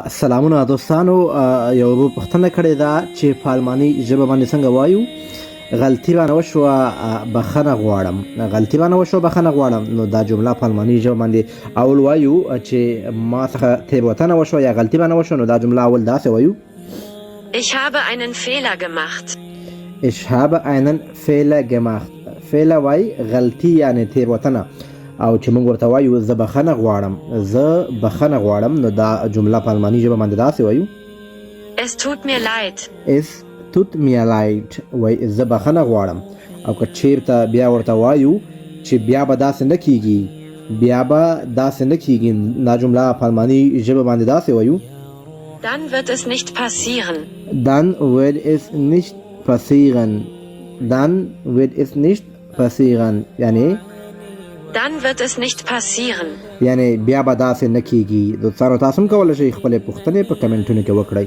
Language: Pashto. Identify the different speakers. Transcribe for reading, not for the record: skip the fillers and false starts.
Speaker 1: سلامونه دوستانو. یو پوښتنه کړې ده چې په الماني ژبه باندې څنګه وایو. غلطي رانه وشوه، بخښنه غواړم. غلطي رانه وشوه، بخښنه غواړم. نو دا جمله په الماني ژبه باندې اول وایو چې ما څخه تېروتنه وشوه یا غلطي رانه وشوه، نو دا جمله اول داسې وایو:
Speaker 2: Ich habe einen Fehler gemacht.
Speaker 1: Ich habe einen Fehler gemacht. فعله وای غلطي یعنې تېروتنه، او چې موږ ورته وایو زه بخښنه غواړم، زه بخښنه غواړم، نو دا جمله په الماني ژبه باندې داسې وایو:
Speaker 2: Es tut mir leid.
Speaker 1: Es tut mir leid. وای زه بخښنه غواړم. او که چیرته بیا ورته وایو چې بیا به داسې نه کیږي، بیا به داسې نه کیږي، دا جمله په الماني ژبه باندې داسې وایو:
Speaker 2: Dann wird es nicht passieren.
Speaker 1: Dann wird es nicht passieren. Dann wird es nicht passieren. یعنی
Speaker 2: Dann wird es nicht passieren.
Speaker 1: یعنی بیا به داسې نه کیږي. دوستانو تاسو هم کولی شئ خپلې پوښتنې په کمنټونو کې وکړئ.